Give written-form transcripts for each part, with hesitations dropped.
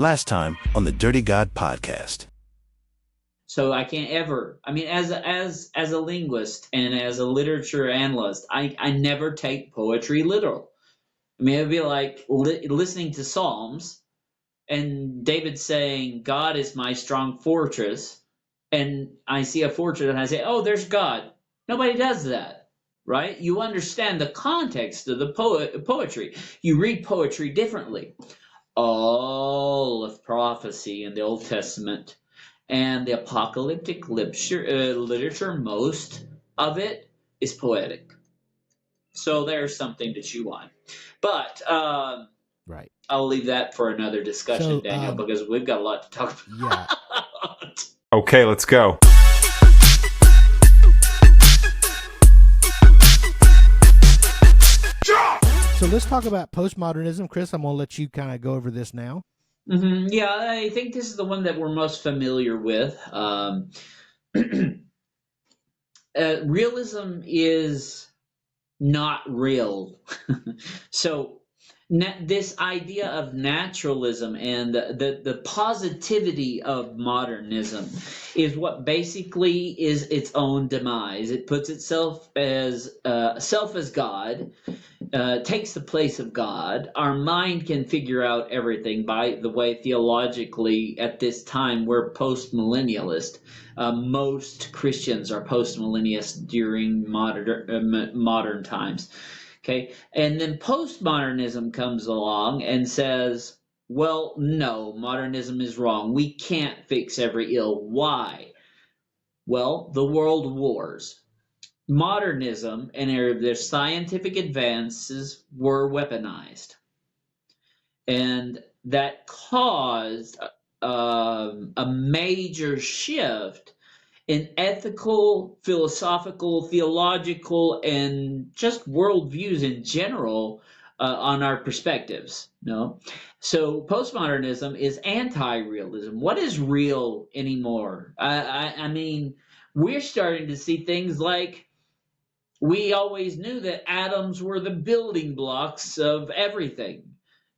Last time on the Dirty God podcast. So I can't ever, as a linguist and as a literature analyst, I never take poetry literal. It'd be like listening to Psalms and David saying, God is my strong fortress, and I see a fortress and I say, oh, there's God. Nobody does that, right? You understand the context of the poetry. You read poetry differently. All of prophecy in the Old Testament and the apocalyptic literature, most of it is poetic. So there's something to chew on. But right. I'll leave that for another discussion, So, Daniel, because we've got a lot to talk about. Yeah. Okay, let's go. So let's talk about postmodernism. Chris, I'm going to let you kind of go over this now. Mm-hmm. Yeah, I think this is the one that we're most familiar with. Realism is not real. So this idea of naturalism and the positivity of modernism is what basically is its own demise. It puts itself as God, takes the place of God. Our mind can figure out everything. By the way, theologically, at this time, we're post-millennialist. Most Christians are post-millennialist during modern times. Okay, and then postmodernism comes along and says, well, no, modernism is wrong. We can't fix every ill. Why? Well, the world wars. Modernism and their scientific advances were weaponized. And that caused a major shift in ethical, philosophical, theological, and just worldviews in general on our perspectives. No? So postmodernism is anti-realism. What is real anymore? I mean, we're starting to see things like we always knew that atoms were the building blocks of everything.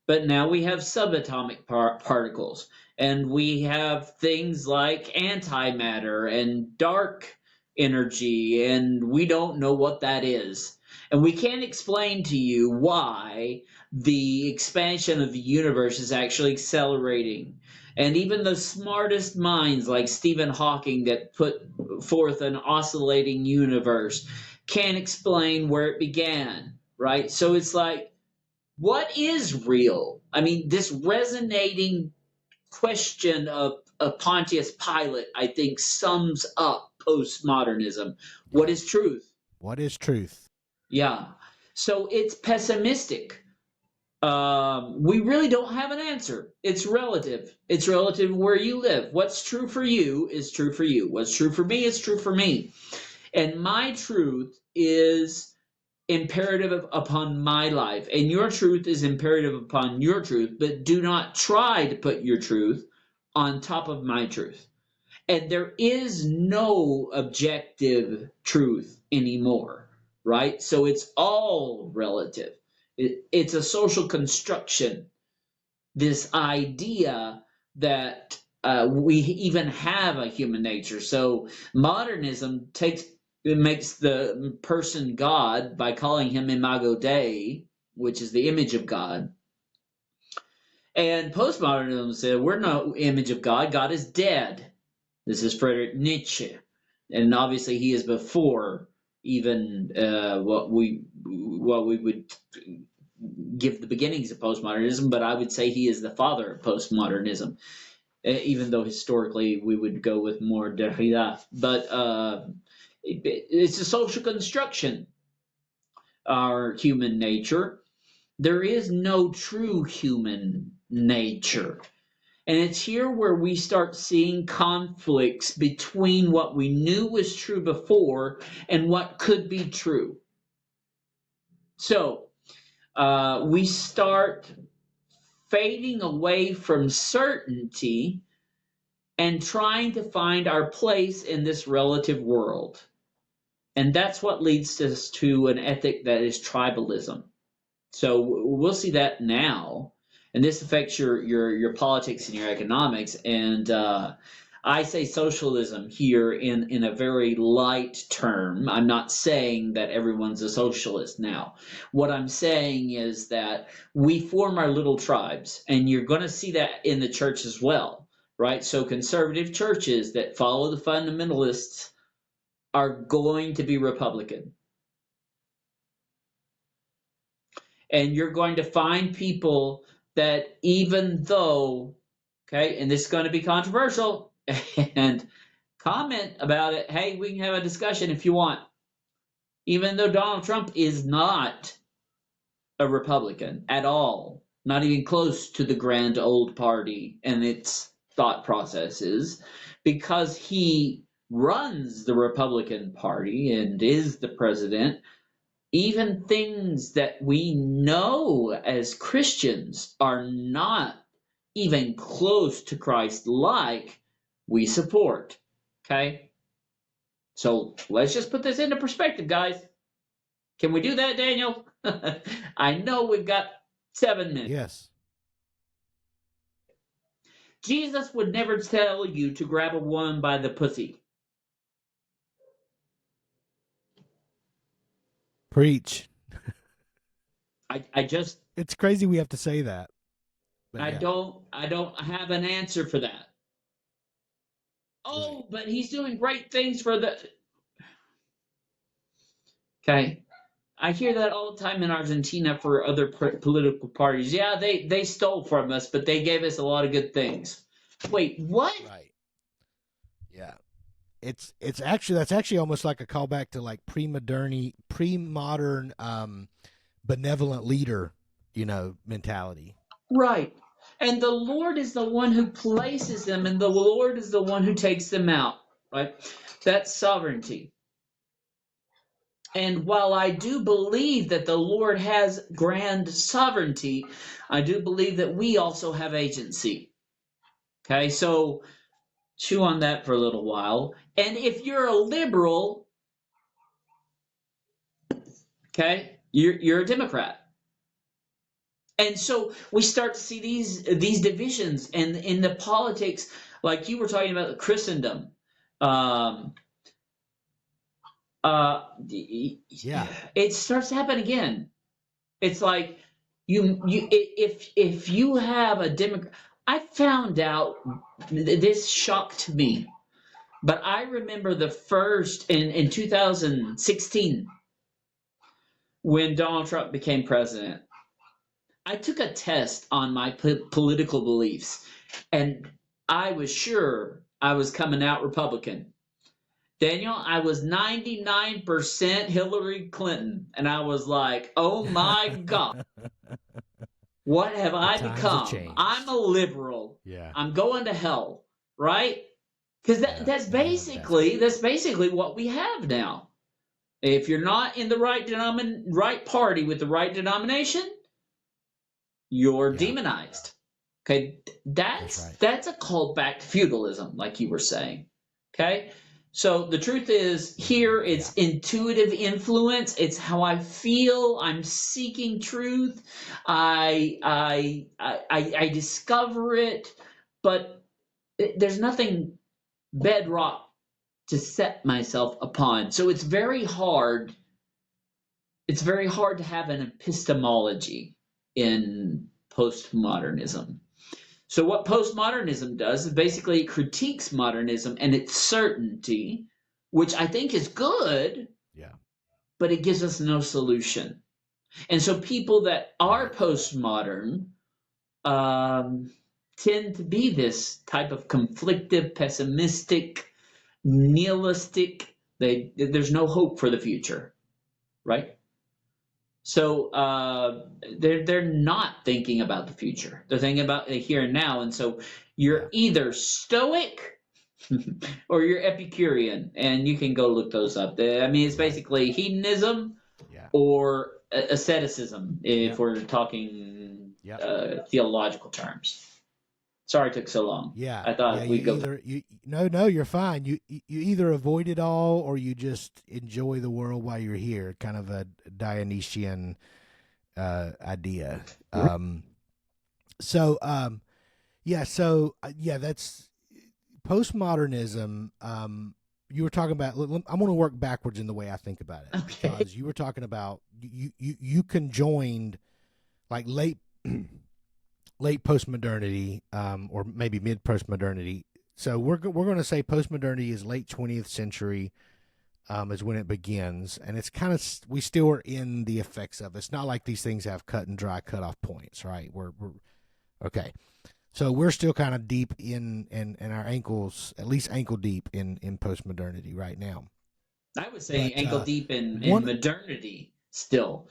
But now we have subatomic particles, and we have things like antimatter and dark energy, and we don't know what that is. And we can't explain to you why the expansion of the universe is actually accelerating. And even the smartest minds like Stephen Hawking that put forth an oscillating universe can't explain where it began, right? So it's like, what is real? I mean, this resonating question of Pontius Pilate, I think, sums up postmodernism. What is truth? What is truth? Yeah. So it's pessimistic. We really don't have an answer. It's relative. It's relative where you live. What's true for you is true for you. What's true for me is true for me. And my truth is imperative upon my life, and your truth is imperative upon your truth, but do not try to put your truth on top of my truth. And there is no objective truth anymore, right? So it's all relative. It's a social construction, this idea that we even have a human nature. So modernism makes the person God by calling him Imago Dei, which is the image of God. And postmodernism said, we're no image of God. God is dead. This is Friedrich Nietzsche. And obviously he is before even what we would give the beginnings of postmodernism, but I would say he is the father of postmodernism, even though historically we would go with more Derrida. But it's a social construction, our human nature. There is no true human nature. And it's here where we start seeing conflicts between what we knew was true before and what could be true. So we start fading away from certainty and trying to find our place in this relative world. And that's what leads us to an ethic that is tribalism. So we'll see that now. and this affects your politics and your economics. And I say socialism here in a very light term. I'm not saying that everyone's a socialist now. What I'm saying is that we form our little tribes, and you're going to see that in the church as well, right? So conservative churches that follow the fundamentalists are going to be Republican. And you're going to find people that, even though, okay, and this is going to be controversial, and comment about it, hey, we can have a discussion if you want. Even though Donald Trump is not a Republican at all, not even close to the grand old party and its thought processes, because he runs the Republican Party and is the president, even things that we know as Christians are not even close to Christ-like, we support. Okay? So let's just put this into perspective, guys. Can we do that, Daniel? I know we've got 7 minutes. Yes. Jesus would never tell you to grab a woman by the pussy. Preach. I just... It's crazy we have to say that. But I don't have an answer for that. Oh, but he's doing great things for the... Okay. I hear that all the time in Argentina for other political parties. Yeah, they stole from us, but they gave us a lot of good things. Wait, what? Right. Yeah. It's actually, that's actually almost like a callback to like pre-modern benevolent leader, mentality. Right. And the Lord is the one who places them, and the Lord is the one who takes them out. Right? That's sovereignty. And while I do believe that the Lord has grand sovereignty, I do believe that we also have agency. Okay, so chew on that for a little while. And if you're a liberal, okay, you're a Democrat. And so we start to see these divisions, and in the politics, like you were talking about Christendom. Yeah. It starts to happen again. It's like if you have a Democrat. I found out, this shocked me, but I remember the first in 2016 when Donald Trump became president. I took a test on my political beliefs, and I was sure I was coming out Republican. Daniel, I was 99% Hillary Clinton, and I was like, oh my God, what have I become? I'm a liberal. Yeah. I'm going to hell, right? Because that's basically what we have now. If you're not in the right party with the right denomination, you're demonized. Okay, that's a call back to feudalism, like you were saying. Okay. So the truth is, here it's intuitive influence. It's how I feel. I'm seeking truth. I discover it, but there's nothing bedrock to set myself upon. So it's very hard. It's very hard to have an epistemology in postmodernism. So what postmodernism does is basically it critiques modernism and its certainty, which I think is good, but it gives us no solution. And so people that are postmodern tend to be this type of conflictive, pessimistic, nihilistic. There's no hope for the future, right? So they're not thinking about the future. They're thinking about the here and now. And so you're either stoic or you're Epicurean, and you can go look those up. I mean, it's basically hedonism or asceticism if we're talking theological terms. Sorry it took so long. Yeah. I thought we'd go. No, you're fine. You either avoid it all or you just enjoy the world while you're here. Kind of a Dionysian idea. So, that's postmodernism. You were talking about. I'm going to work backwards in the way I think about it, Okay. because you were talking about you conjoined like late postmodernity, or maybe mid postmodernity. So we're going to say postmodernity is late 20th century. Is when it begins, and it's kind of, we still are in the effects of it. It's not like these things have cut and dry cutoff points, right? We're okay. So we're still kind of deep in our ankles, at least ankle deep in postmodernity right now. I would say But, ankle deep in modernity still,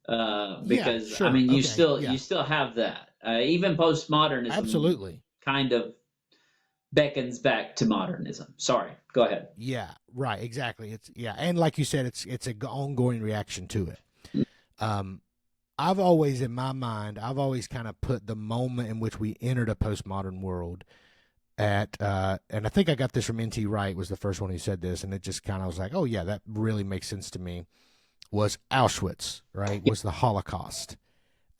because Yeah, sure. I mean you Okay, you still have that. Even postmodernism absolutely. kind of beckons back to modernism. Sorry, go ahead. Yeah, right, exactly. And like you said, it's an ongoing reaction to it. I've always, in my mind, kind of put the moment in which we entered a postmodern world at, and I think I got this from N.T. Wright, was the first one who said this, and it just kind of was like, oh yeah, that really makes sense to me, was Auschwitz, right? Was the Holocaust.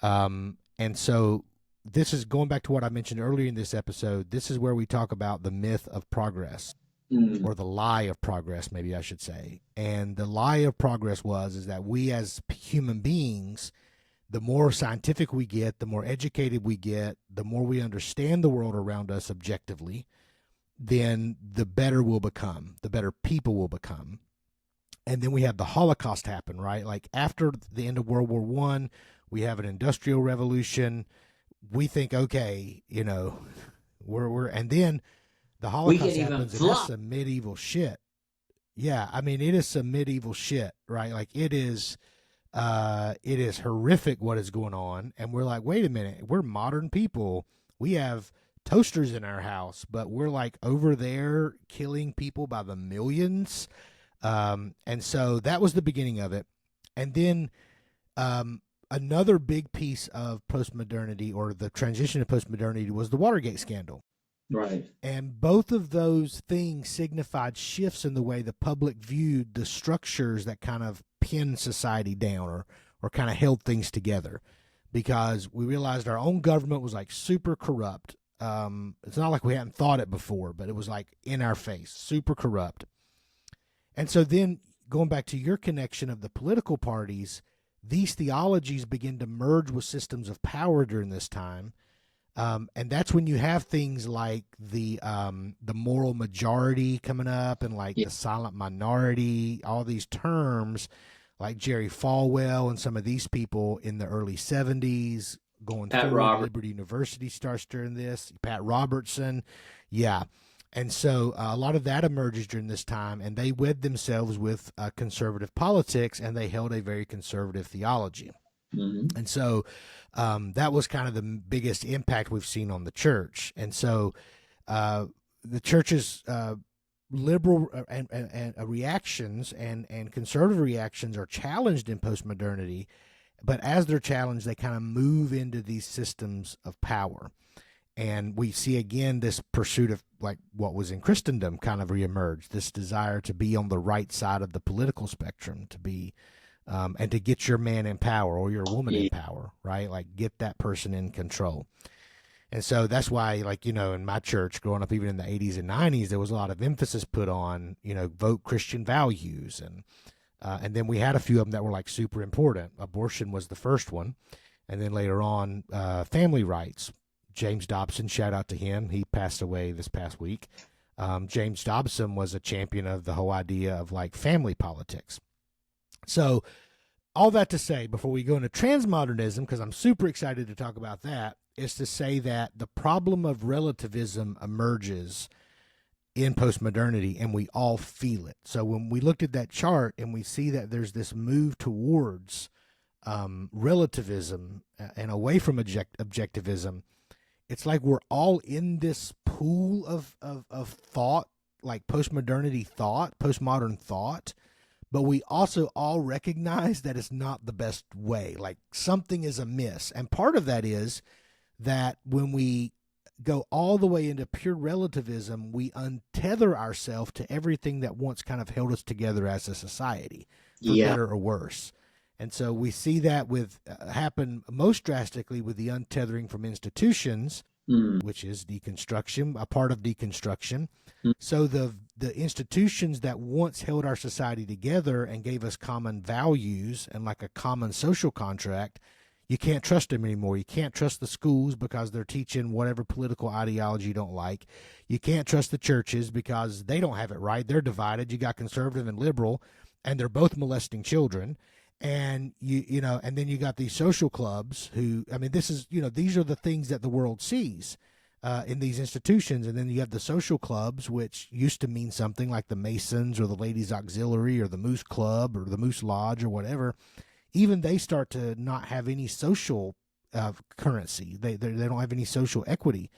And so this is going back to what I mentioned earlier in this episode. This is where we talk about the myth of progress, or the lie of progress, maybe I should say. And the lie of progress is that we as human beings, the more scientific we get, the more educated we get, the more we understand the world around us objectively, then the better we'll become, the better people will become. And then we have the Holocaust happen, right? Like after the end of World War I, we have an industrial revolution. We think, okay, we're and then the Holocaust happens, and that's some medieval shit. Yeah, I mean, it is some medieval shit, right? Like it is horrific what is going on, and we're like, wait a minute, we're modern people. We have toasters in our house, but we're like over there killing people by the millions. And so that was the beginning of it. And then another big piece of postmodernity, or the transition to postmodernity, was the Watergate scandal. Right. And both of those things signified shifts in the way the public viewed the structures that kind of pinned society down, or kind of held things together, because we realized our own government was like super corrupt. It's not like we hadn't thought it before, but it was like in our face, super corrupt. And so then, going back to your connection of the political parties, these theologies begin to merge with systems of power during this time. And that's when you have things like the moral majority coming up, and like the silent minority, all these terms like Jerry Falwell and some of these people in the early 70s going through. Liberty University starts during this. Pat Robertson. Yeah. And so a lot of that emerges during this time, and they wed themselves with conservative politics, and they held a very conservative theology. Mm-hmm. And so that was kind of the biggest impact we've seen on the church. And so the church's liberal and reactions and conservative reactions are challenged in postmodernity, but as they're challenged, they kind of move into these systems of power. And we see again this pursuit of like what was in Christendom kind of reemerge, this desire to be on the right side of the political spectrum, to be and to get your man in power or your woman in power, right? Like get that person in control. And so that's why, like, in my church growing up, even in the 80s and 90s, there was a lot of emphasis put on, vote Christian values. And then we had a few of them that were like super important. Abortion was the first one. And then later on, family rights. James Dobson, shout out to him. He passed away this past week. James Dobson was a champion of the whole idea of like family politics. So all that to say, before we go into transmodernism, because I'm super excited to talk about that, is to say that the problem of relativism emerges in postmodernity, and we all feel it. So when we looked at that chart and we see that there's this move towards relativism and away from objectivism, it's like we're all in this pool of thought, like postmodern thought, but we also all recognize that it's not the best way. Like something is amiss. And part of that is that when we go all the way into pure relativism, we untether ourselves to everything that once kind of held us together as a society, for better or worse. And so we see that with happen most drastically with the untethering from institutions, which is deconstruction, a part of deconstruction. So the institutions that once held our society together and gave us common values and like a common social contract, you can't trust them anymore. You can't trust the schools because they're teaching whatever political ideology you don't like. You can't trust the churches because they don't have it right. They're divided. You got conservative and liberal, and they're both molesting children. And you know, and then you got these social clubs who, I mean, this is, you know, these are the things that the world sees in these institutions. And then you have the social clubs, which used to mean something like the Masons or the Ladies Auxiliary or the Moose Club or the Moose Lodge or whatever. Even they start to not have any social currency. They don't have any social equity.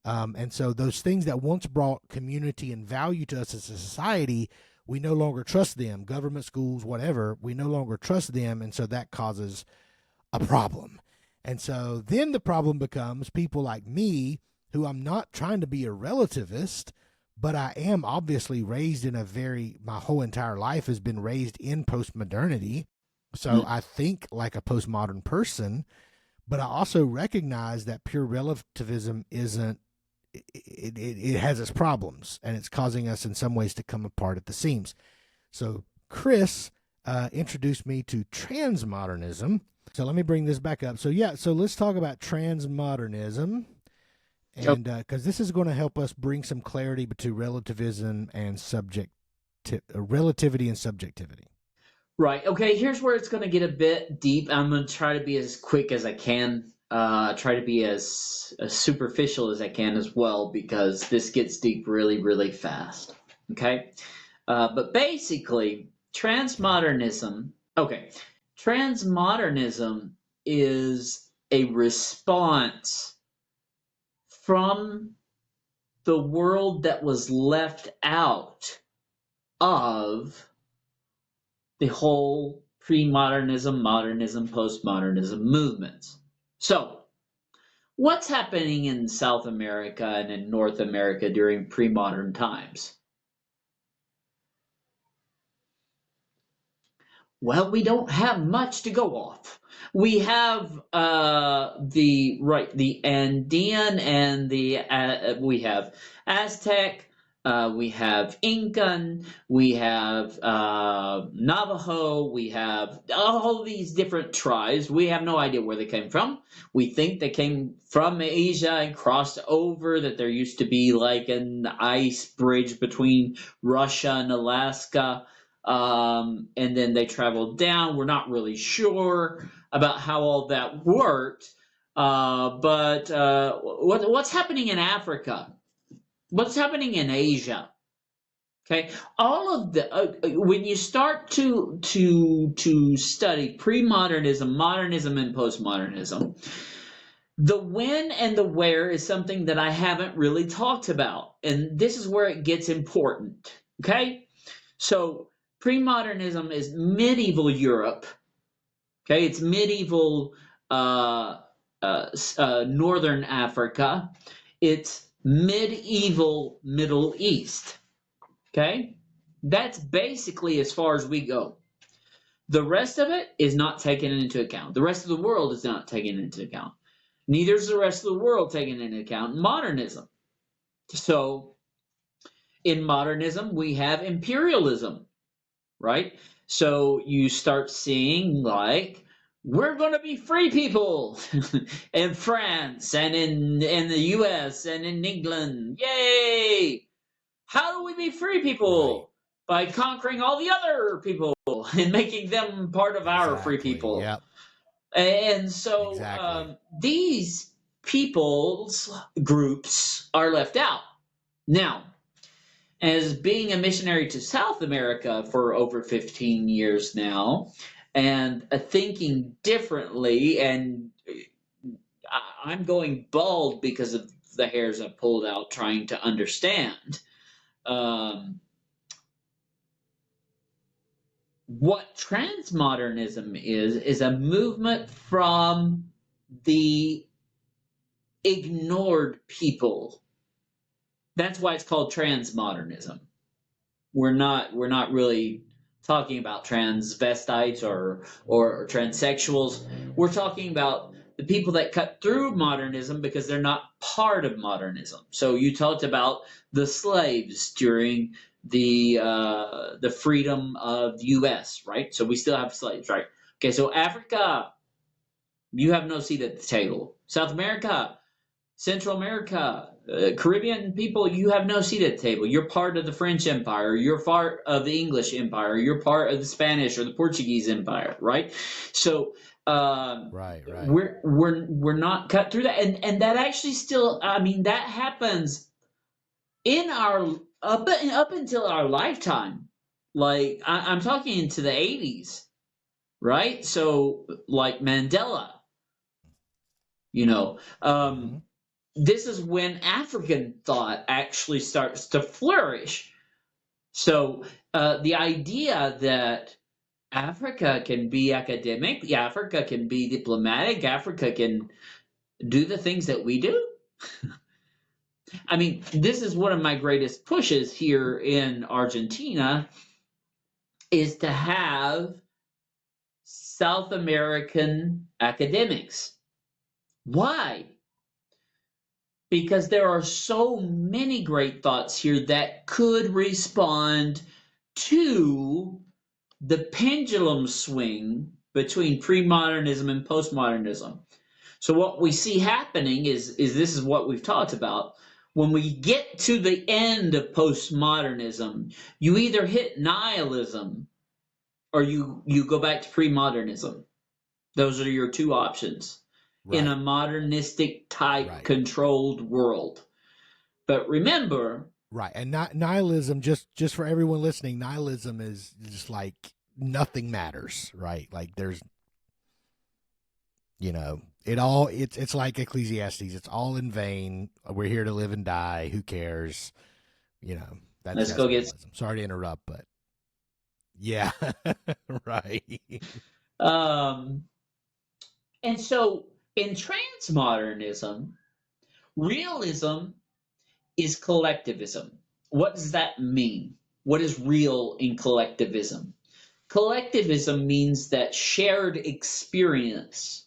And so those things that once brought community and value to us as a society, we no longer trust them. Government, schools, whatever, we no longer trust them. And so that causes a problem. And so then the problem becomes people like me, who I'm not trying to be a relativist, but I am obviously raised in my whole entire life has been raised in postmodernity. So I think like a postmodern person, but I also recognize that pure relativism isn't, it has its problems, and it's causing us in some ways to come apart at the seams. So Chris introduced me to transmodernism. So let me bring this back up. So let's talk about transmodernism, and because this is going to help us bring some clarity between relativism and relativity and subjectivity. Right. Okay, here's where it's going to get a bit deep. I'm going to try to be as quick as I can. Try to be as superficial as I can as well, because this gets deep really, really fast. Okay? But basically, transmodernism is a response from the world that was left out of the whole pre-modernism, modernism, postmodernism movements. So, what's happening in South America and in North America during pre-modern times? Well, we don't have much to go off. We have the Andean and we have Aztec. We have Incan, we have Navajo, we have all these different tribes. We have no idea where they came from. We think they came from Asia and crossed over, that there used to be like an ice bridge between Russia and Alaska, and then they traveled down. We're not really sure about how all that worked, but what's happening in Africa? What's happening in Asia? Okay, all of the when you start to study pre-modernism, modernism, and postmodernism, the when and the where is something that I haven't really talked about, and this is where it gets important. Okay, so pre-modernism is medieval Europe. Okay, it's medieval Northern Africa. It's medieval Middle East. Okay? That's basically as far as we go. The rest of it is not taken into account. The rest of the world is not taken into account. Neither is the rest of the world taken into account in modernism. So, in modernism, we have imperialism, right? So, you start seeing like, we're going to be free people in France and in the US and in England. Yay! How do we be free people? Right. By conquering all the other people and making them part of our free people. Yep. And so these people's groups are left out. Now, as being a missionary to South America for over 15 years now, and thinking differently, and I'm going bald because of the hairs I pulled out trying to understand what transmodernism is a movement from the ignored people. That's why it's called transmodernism. We're not really talking about transvestites or transsexuals. We're talking about the people that cut through modernism because they're not part of modernism. So you talked about the slaves during the freedom of the U.S., right? So we still have slaves, right? Okay, so Africa, you have no seat at the table. South America, Central America, Caribbean people, you have no seat at the table. You're part of the French Empire. You're part of the English Empire. You're part of the Spanish or the Portuguese Empire, right? So Right. we're not cut through that, and that actually still, I mean, that happens in our up until our lifetime. Like I'm talking into the 80s, right? So like Mandela, you know. This is when African thought actually starts to flourish. So the idea that Africa can be academic, Africa can be diplomatic, Africa can do the things that we do. I mean, this is one of my greatest pushes here in Argentina, is to have South American academics. Why? Because there are so many great thoughts here that could respond to the pendulum swing between pre-modernism and postmodernism. So what we see happening is this is what we've talked about. When we get to the end of postmodernism, you either hit nihilism or you go back to pre-modernism. Those are your two options. In a modernistic type controlled world. But remember, and nihilism, just for everyone listening, nihilism is just like nothing matters, right? Like there's, it's like Ecclesiastes, it's all in vain. We're here to live and die. Who cares? That's go get nihilism. Sorry to interrupt, but yeah. Right. And so in transmodernism, realism is collectivism. What does that mean? What is real in collectivism? Collectivism means that shared experience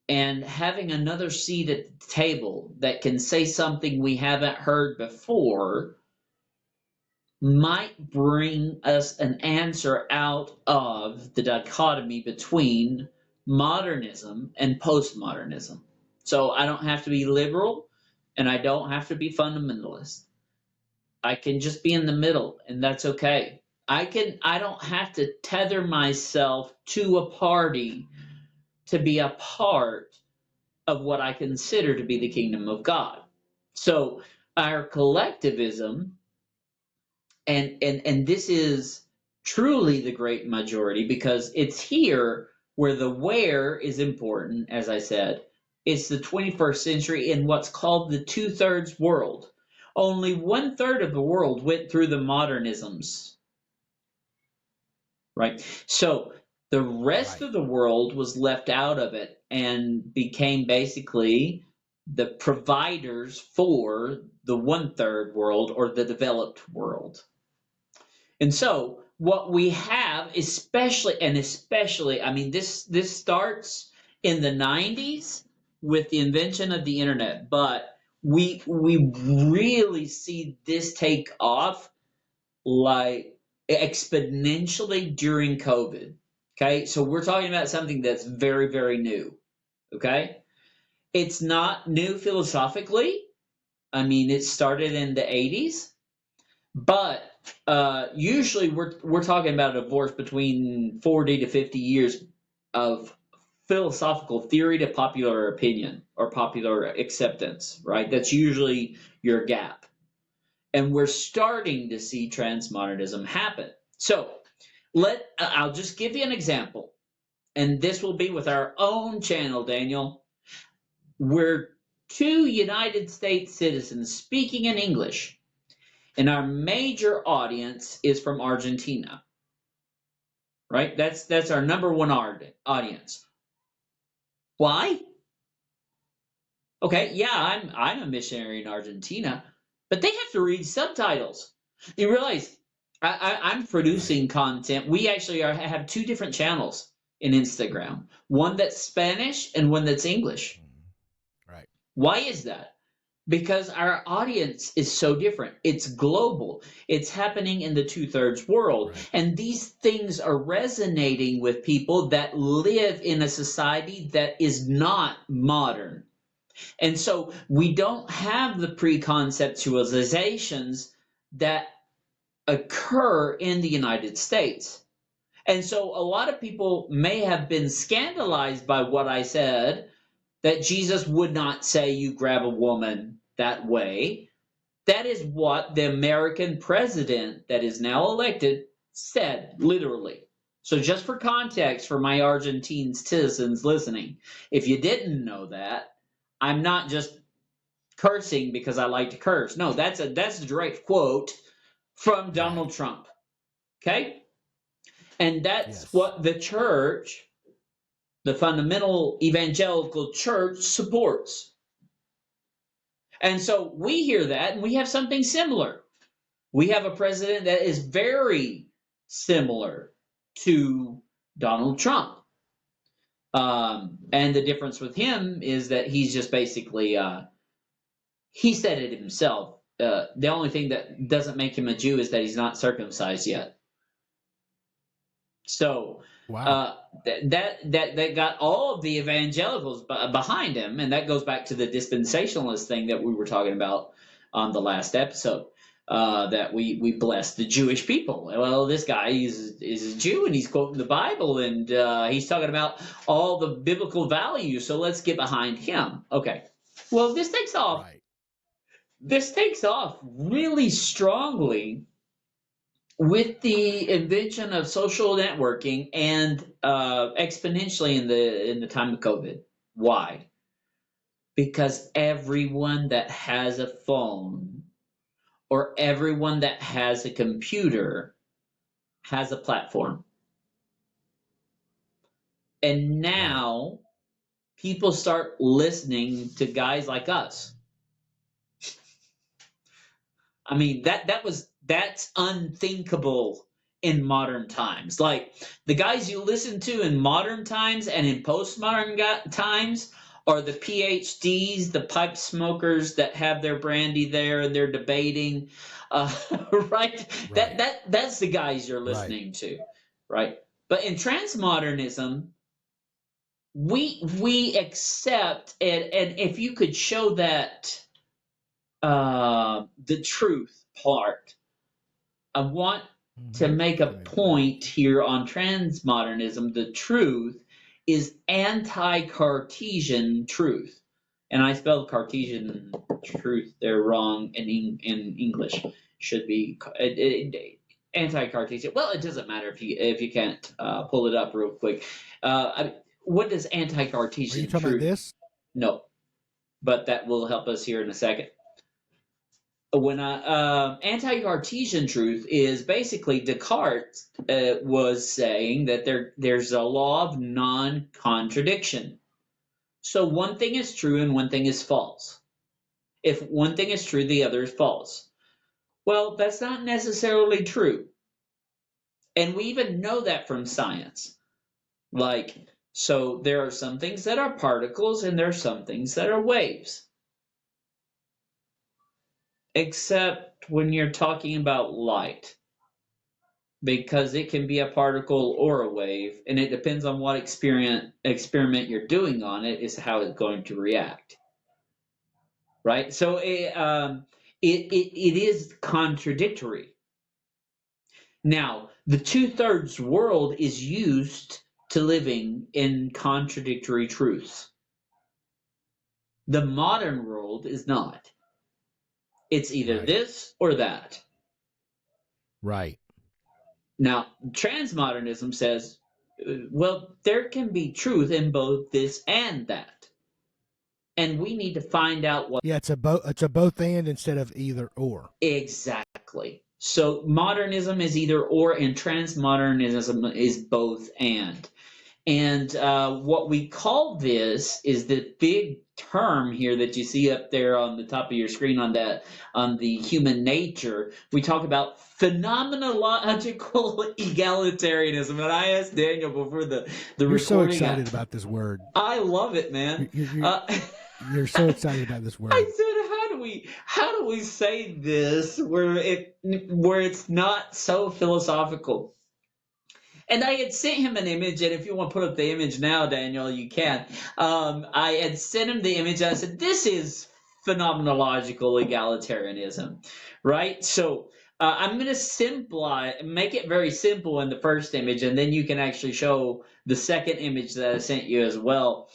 and having another seat at the table that can say something we haven't heard before might bring us an answer out of the dichotomy between modernism and postmodernism. So I don't have to be liberal and I don't have to be fundamentalist. I can just be in the middle, and that's okay. I don't have to tether myself to a party to be a part of what I consider to be the kingdom of God. So our collectivism, and this is truly the great majority, because it's here where the where is important, as I said. It's the 21st century in what's called the 2/3 world. Only 1/3 of the world went through the modernisms, right? So the rest of the world was left out of it and became basically the providers for the 1/3 world, or the developed world. And so what we have, especially, I mean, this starts in the 90s with the invention of the internet, but we really see this take off like exponentially during COVID. Okay, so we're talking about something that's very, very new. Okay, it's not new philosophically. I mean, it started in the 80s, but usually we're talking about a divorce between 40 to 50 years of philosophical theory to popular opinion or popular acceptance, right? That's usually your gap. And we're starting to see transmodernism happen. So I'll just give you an example, and this will be with our own channel, Daniel. We're two United States citizens speaking in English, and our major audience is from Argentina, right? That's our number one audience. Why? Okay, yeah, I'm a missionary in Argentina, but they have to read subtitles. You realize I'm producing content. We actually have two different channels in Instagram, one that's Spanish and one that's English. Right. Why is that? Because our audience is so different. It's global. It's happening in the 2/3 world. Right. And these things are resonating with people that live in a society that is not modern. And so we don't have the preconceptualizations that occur in the United States. And so a lot of people may have been scandalized by what I said, that Jesus would not say you grab a woman that way. That is what the American president that is now elected said, literally. So just for context for my Argentine citizens listening, if you didn't know that, I'm not just cursing because I like to curse. No, that's a direct quote from Donald Trump. Okay? And that's what the church, the fundamental evangelical church, supports. And so we hear that, and we have something similar. We have a president that is very similar to Donald Trump. And the difference with him is that he's just basically, he said it himself. The only thing that doesn't make him a Jew is that he's not circumcised yet. So that got all of the evangelicals behind him, and that goes back to the dispensationalist thing that we were talking about on the last episode. That we bless the Jewish people. Well, this guy is a Jew, and he's quoting the Bible, and he's talking about all the biblical values. So let's get behind him. Okay. Well, this takes off. Right. This takes off really strongly with the invention of social networking and exponentially in the time of COVID. Why? Because everyone that has a phone or everyone that has a computer has a platform. And now people start listening to guys like us. I mean, that's unthinkable in modern times. Like, the guys you listen to in modern times and in postmodern times are the PhDs, the pipe smokers that have their brandy there and they're debating, right? That's the guys you're listening to, right? But in transmodernism, we accept, and if you could show that the truth part, I want to make a point here on transmodernism. The truth is anti-Cartesian truth. And I spelled Cartesian truth there wrong in English. Should be anti-Cartesian. Well, it doesn't matter if you can't pull it up real quick. What does anti-Cartesian truth? Are you talking about this? No, but that will help us here in a second. When anti-Cartesian truth is basically Descartes was saying that there's a law of non-contradiction. So one thing is true and one thing is false. If one thing is true, the other is false. Well, that's not necessarily true. And we even know that from science. Like, so there are some things that are particles and there are some things that are waves. Except when you're talking about light, because it can be a particle or a wave, and it depends on what experiment you're doing on it is how it's going to react, right? So it is contradictory. Now, the 2/3 world is used to living in contradictory truths. The modern world is not. It's either this or that. Right. Now, transmodernism says, well, there can be truth in both this and that. And we need to find out what... Yeah, it's a both and instead of either or. Exactly. So modernism is either or and transmodernism is both and. And what we call this is the big term here that you see up there on the top of your screen on the human nature. We talk about phenomenological egalitarianism. And I asked Daniel before the You're recording. so excited about this word. I love it, man. You're so excited about this word. I said, how do we say this where it's not so philosophical? And I had sent him an image, and if you want to put up the image now, Daniel, you can. I had sent him the image, and I said, this is phenomenological egalitarianism, right? So I'm going to make it very simple in the first image, and then you can actually show the second image that I sent you as well.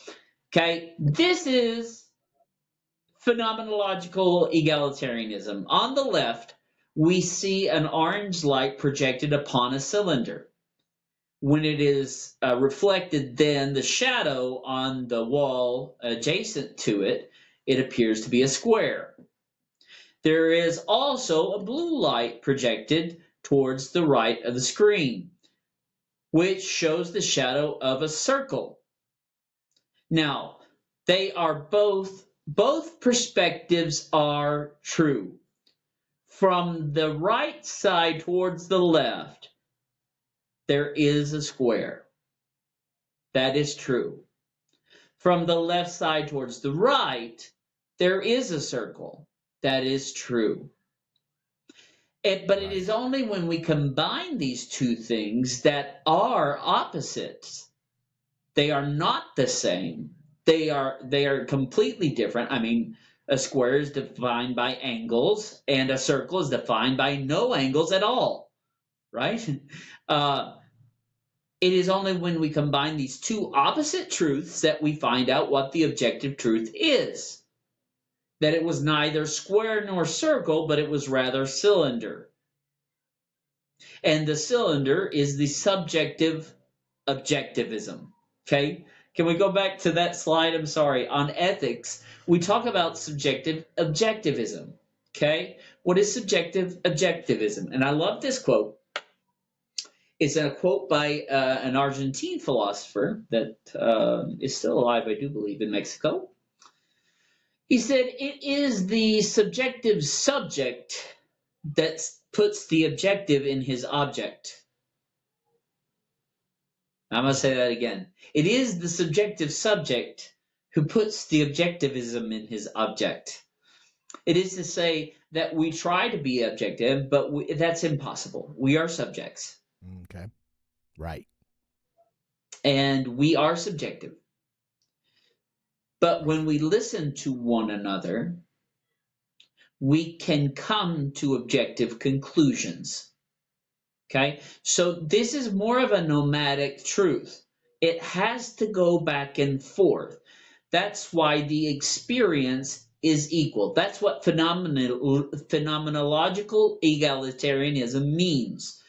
Okay, this is phenomenological egalitarianism. On the left, we see an orange light projected upon a cylinder. When it is reflected, then the shadow on the wall adjacent to it, it appears to be a square. There is also a blue light projected towards the right of the screen, which shows the shadow of a circle. Now, they are both perspectives are true. From the right side towards the left, there is a square. That is true. From the left side towards the right, there is a circle. That is true. But it is only when we combine these two things that are opposites. They are not the same. They are completely different. I mean, a square is defined by angles, and a circle is defined by no angles at all, right? It is only when we combine these two opposite truths that we find out what the objective truth is. That it was neither square nor circle, but it was rather cylinder. And the cylinder is the subjective objectivism. Okay? Can we go back to that slide? I'm sorry. On ethics, we talk about subjective objectivism. Okay? What is subjective objectivism? And I love this quote. It's a quote by an Argentine philosopher that is still alive, I do believe, in Mexico. He said, it is the subjective subject that puts the objective in his object. I'm going to say that again. It is the subjective subject who puts the objectivism in his object. It is to say that we try to be objective, but that's impossible. We are subjects. Okay. Right. And we are subjective. But when we listen to one another, we can come to objective conclusions. Okay? So this is more of a nomadic truth. It has to go back and forth. That's why the experience is equal. That's what phenomenological egalitarianism means.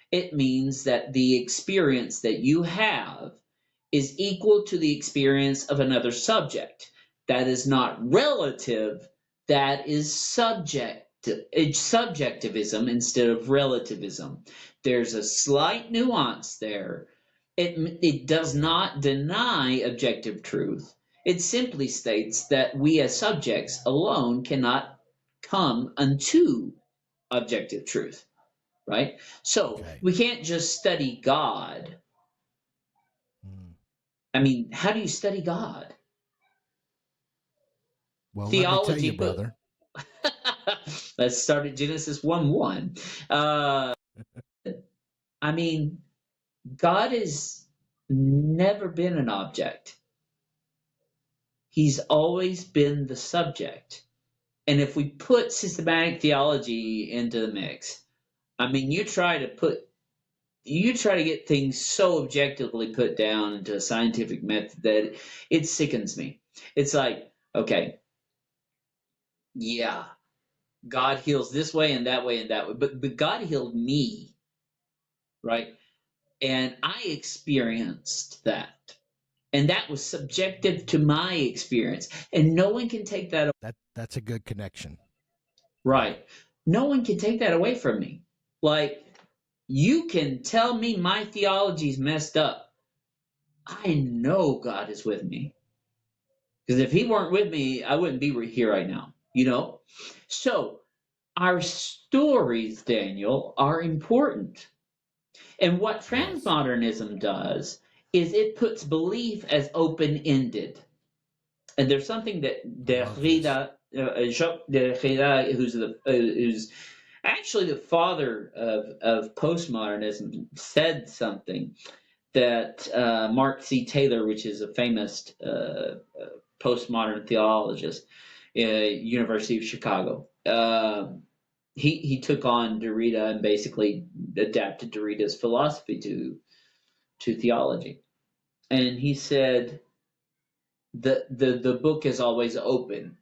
It means that the experience that you have is equal to the experience of another subject. That is not relative, that is subjectivism instead of relativism. There's a slight nuance there. It does not deny objective truth. It simply states that we as subjects alone cannot come unto objective truth. Right? So we can't just study God. I mean, how do you study God? Well, theology, let me tell you, brother. Let's start at Genesis 1:1. I mean, God has never been an object. He's always been the subject. And if we put systematic theology into the mix, I mean, you try to get things so objectively put down into a scientific method that it sickens me. It's like, okay, yeah, God heals this way and that way and that way, but God healed me, right? And I experienced that. And that was subjective to my experience. And no one can take that away. That's a good connection. Right. No one can take that away from me. Like, you can tell me my theology's messed up. I know God is with me. Because if he weren't with me, I wouldn't be here right now, you know? So our stories, Daniel, are important. And what Yes. transmodernism does is it puts belief as open-ended. And there's something that I love this. Jacques Derrida, who's actually the father of postmodernism, said something that Mark C. Taylor, which is a famous postmodern theologist, University of Chicago, he took on Derrida and basically adapted Derrida's philosophy to theology. And he said the book is always open.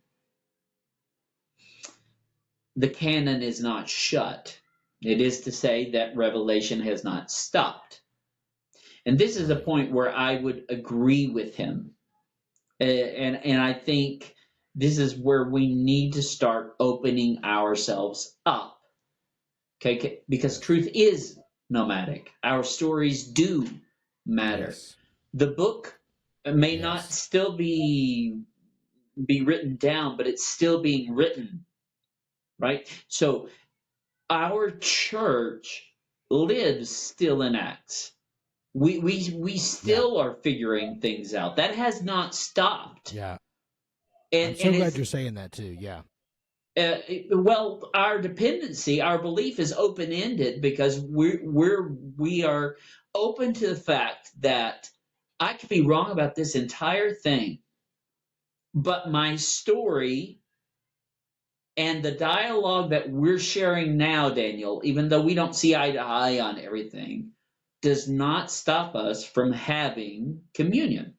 The canon is not shut. It is to say that revelation has not stopped. And this is a Right. point where I would agree with him. And I think this is where we need to start opening ourselves up. Okay, because Yes. truth is nomadic. Our stories do matter. Yes. The book may not Yes. still be written down, but it's still being written, right? So our church lives still in Acts. We Yeah. still are figuring things out. That has not stopped. Yeah. I'm And so it's glad you're saying that too. Yeah. well, our dependency, our belief is open ended because we are open to the fact that I could be wrong about this entire thing, but my story and the dialogue that we're sharing now, Daniel, even though we don't see eye to eye on everything, does not stop us from having communion,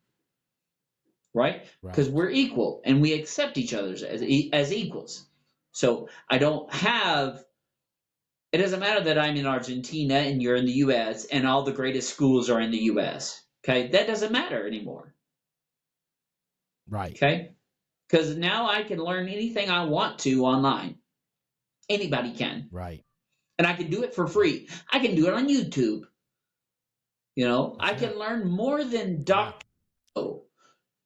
right? Because Right. we're equal and we accept each other as equals. So I don't have. It doesn't matter that I'm in Argentina and you're in the U.S. and all the greatest schools are in the U.S. Okay, that doesn't matter anymore. Right. Okay, because now I can learn anything I want to online. Anybody can, Right. and I can do it for Yep. free. I can do it on YouTube. That's I it. can learn more than Yeah.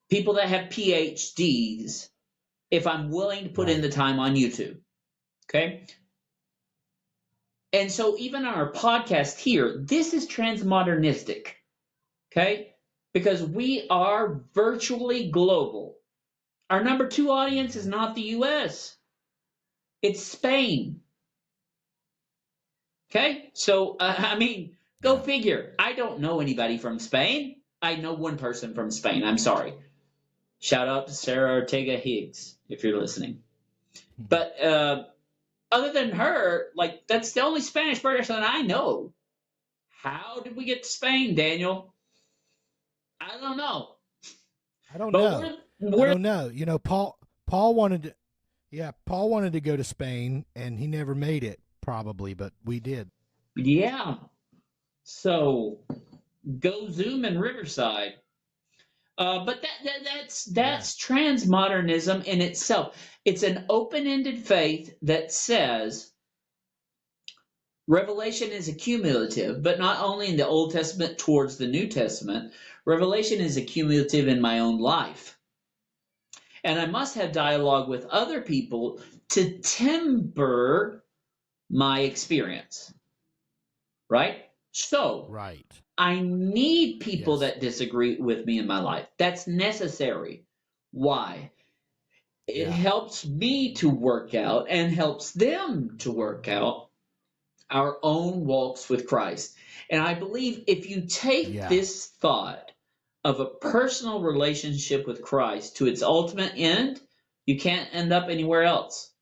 people that have PhDs if I'm willing to put in Right. the time on YouTube. Okay. And so even our podcast here, this is transmodernistic. Okay. Because we are virtually global. Our number two audience is Hmm. not the US, it's Spain. Okay. So, I mean, go Yeah. figure. I don't know anybody from Spain. I know one person from Spain. I'm sorry. Shout out to Sarah Ortega Higgs if you're listening. But other than her, like that's the only Spanish person I know. How did we get to Spain, Daniel? I don't know. I don't But know. I we're don't know. Paul wanted to. Yeah, Paul wanted to go to Spain, and he never made it, probably, but we did. yeah. So go Zoom in Riverside. But Yeah. that's transmodernism in itself. It's an open-ended faith that says revelation is accumulative, but not only in the Old Testament towards the New Testament. Revelation is accumulative in my own life. And I must have dialogue with other people to temper my experience, right? So Right. I need people Yes. that disagree with me in my life. That's necessary. Why? It Yeah. helps me to work out and helps them to work out our own walks with Christ. And I believe if you take Yeah. this thought of a personal relationship with Christ to its ultimate end, you can't end up anywhere else.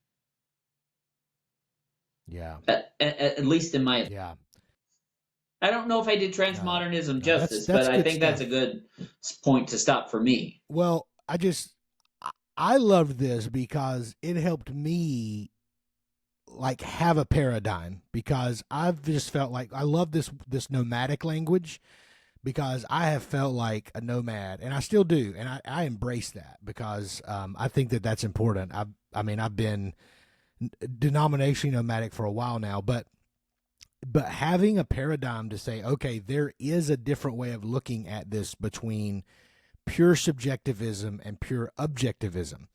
Yeah. At least in my, Yeah. I don't know if I did No. transmodernism No. That's justice, but that's I good think that's a stuff. good point to stop for me. Well, I loved this because it helped me like have a paradigm because I've just felt like I love this nomadic language because I have felt like a nomad and I still do and I embrace that because I think that that's important. I mean I've been denominationally nomadic for a while now, but but having a paradigm to say, okay, there is a different way of looking at this between pure subjectivism and pure objectivism.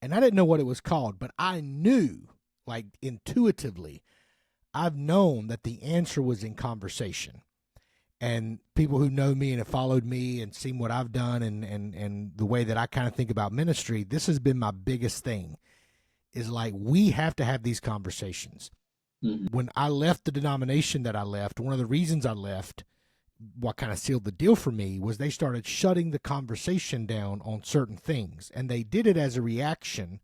And I didn't know what it was called, but I knew, like intuitively, I've known that the answer was in conversation. And people who know me and have followed me and seen what I've done and the way that I kind of think about ministry, this has been my biggest thing, is like, we have to have these conversations. Mhm. When I left the denomination that I left, one of the reasons I left, what kind of sealed the deal for me, was they started shutting the conversation down on certain things. And they did it as a reaction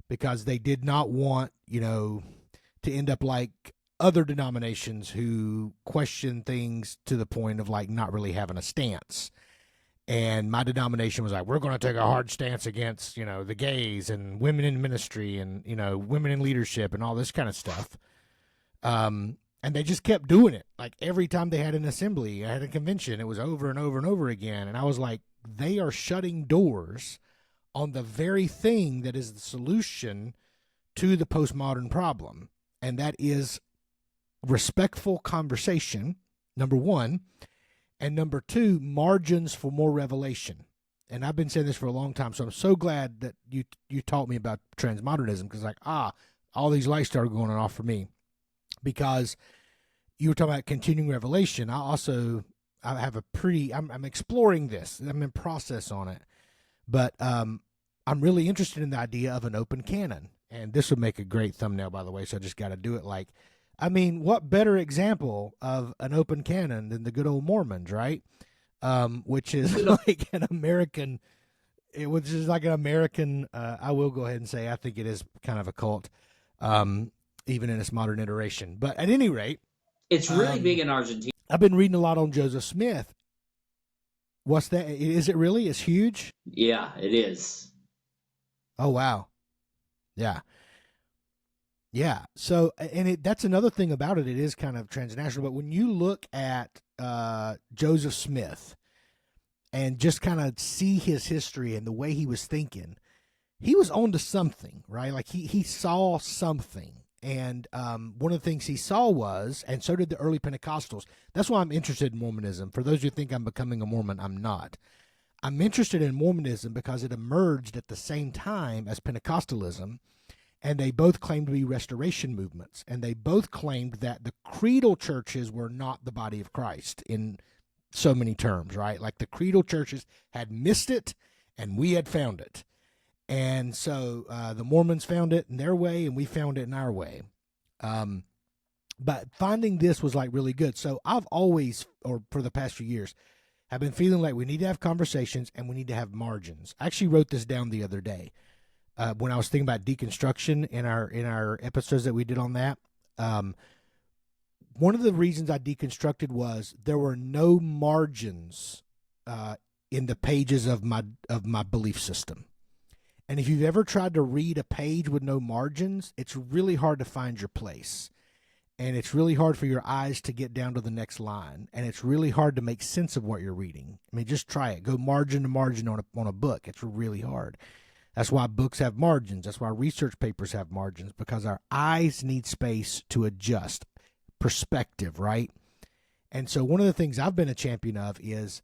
because they did not want, to end up like other denominations who question things to the point of like not really having a stance. And my denomination was like, we're going to take a hard stance against, the gays and women in ministry and, women in leadership and all this kind of stuff. And they just kept doing it. Like every time they had an assembly, I had a convention, it was over and over and over again. And I was like, they are shutting doors on the very thing that is the solution to the postmodern problem. And that is respectful conversation, number one. And number two, margins for more revelation. And I've been saying this for a long time, so I'm so glad that you taught me about transmodernism, because all these lights started going off for me. Because you were talking about continuing revelation. I have I'm exploring this. I'm in process on it. But I'm really interested in the idea of an open canon. And this would make a great thumbnail, by the way, so I just got to do it. What better example of an open canon than the good old Mormons, right? Which is like an American, I will go ahead and say, I think it is kind of a cult, even in its modern iteration. But at any rate, it's really big in Argentina. I've been reading a lot on Joseph Smith. What's that? Is it really? It's huge? Yeah, it is. Oh, wow. Yeah. Yeah. So, and that's another thing about it. It is kind of transnational. But when you look at Joseph Smith and just kind of see his history and the way he was thinking, he was on to something, right? Like he saw something. And one of the things he saw was, and so did the early Pentecostals. That's why I'm interested in Mormonism. For those who think I'm becoming a Mormon, I'm not. I'm interested in Mormonism because it emerged at the same time as Pentecostalism. And they both claimed to be restoration movements. And they both claimed that the creedal churches were not the body of Christ in so many terms, right? Like the creedal churches had missed it and we had found it. And so the Mormons found it in their way and we found it in our way. But finding this was like really good. So I've always, or for the past few years, have been feeling like we need to have conversations and we need to have margins. I actually wrote this down the other day. When I was thinking about deconstruction in our episodes that we did on that, one of the reasons I deconstructed was there were no margins in the pages of my belief system. And if you've ever tried to read a page with no margins, it's really hard to find your place. And it's really hard for your eyes to get down to the next line. And it's really hard to make sense of what you're reading. I mean, just try it. Go margin to margin on a book. It's really hard. That's why books have margins. That's why research papers have margins, because our eyes need space to adjust perspective, right? And so one of the things I've been a champion of is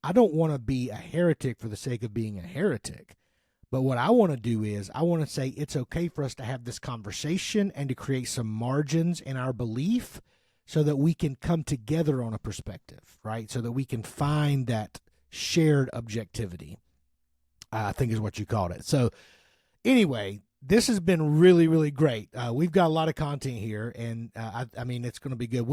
I don't want to be a heretic for the sake of being a heretic. But what I want to do is I want to say it's okay for us to have this conversation and to create some margins in our belief so that we can come together on a perspective, right? So that we can find that shared objectivity, I think is what you called it. So anyway, this has been really, really great. We've got a lot of content here, and I mean, it's going to be good.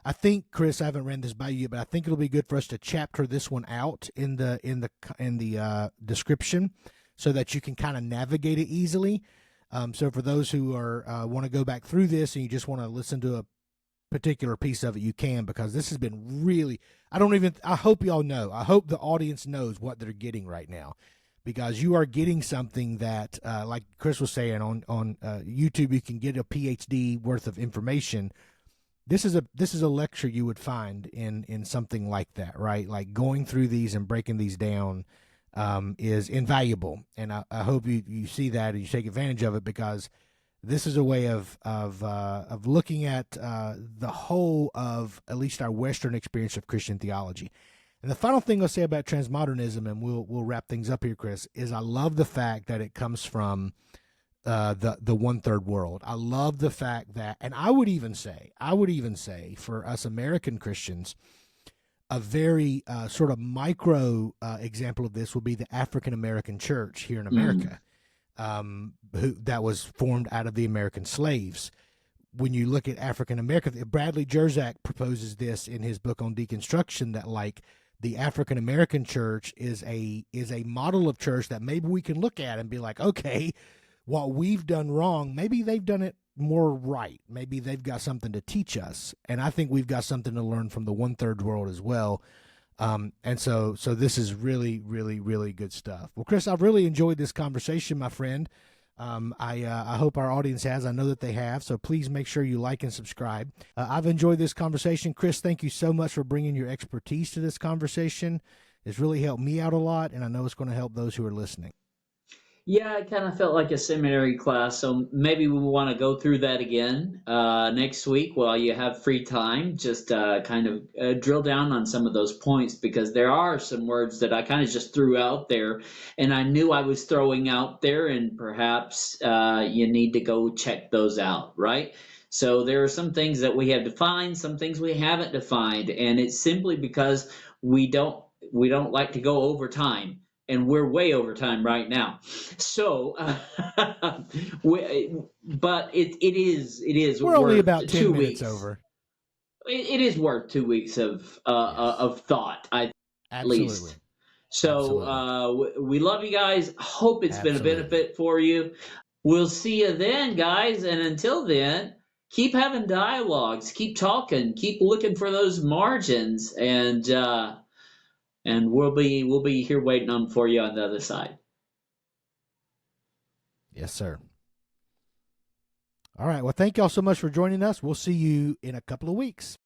I think, Chris, I haven't ran this by you, but I think it'll be good for us to chapter this one out in the description, so that you can kind of navigate it easily. So for those who are want to go back through this and you just want to listen to a particular piece of it, you can, because this has been really, I hope y'all know, I hope the audience knows what they're getting right now, because you are getting something that, like Chris was saying, on YouTube, you can get a PhD worth of information. This is a lecture you would find in something like that, right? Like going through these and breaking these down is invaluable. And I hope you see that and you take advantage of it, because this is a way of looking at the whole of at least our Western experience of Christian theology. And the final thing I'll say about transmodernism, and we'll wrap things up here, Chris, is I love the fact that it comes from the one-third world. I love the fact that, and I would even say for us American Christians, a very sort of micro example of this would be the African American church here in America, that was formed out of the American slaves. When you look at African American, Bradley Jersak proposes this in his book on Deconstruction, that like the African American church is a model of church that maybe we can look at and be like, okay, what we've done wrong, maybe they've done it more right. Maybe they've got something to teach us. And I think we've got something to learn from the one-third world as well. And so this is really, really, really good stuff. Well, Chris, I've really enjoyed this conversation, my friend. I hope our audience has. I know that they have. So please make sure you like and subscribe. I've enjoyed this conversation. Chris, thank you so much for bringing your expertise to this conversation. It's really helped me out a lot, and I know it's going to help those who are listening. Yeah, it kind of felt like a seminary class, so maybe we want to go through that again next week while you have free time. Just kind of drill down on some of those points, because there are some words that I kind of just threw out there, and I knew I was throwing out there, and perhaps you need to go check those out, right? So there are some things that we have defined, some things we haven't defined, and it's simply because we don't like to go over time. And we're way over time right now. So, but it is We're only worth about 10 2 minutes weeks over. It is worth 2 weeks of thought, at Absolutely. least. So we love you guys. Hope it's been a benefit for you. We'll see you then, guys. And until then, keep having dialogues, keep talking, keep looking for those margins, and we'll be here waiting on for you on the other side. Yes, sir. All right. Well, thank y'all so much for joining us. We'll see you in a couple of weeks.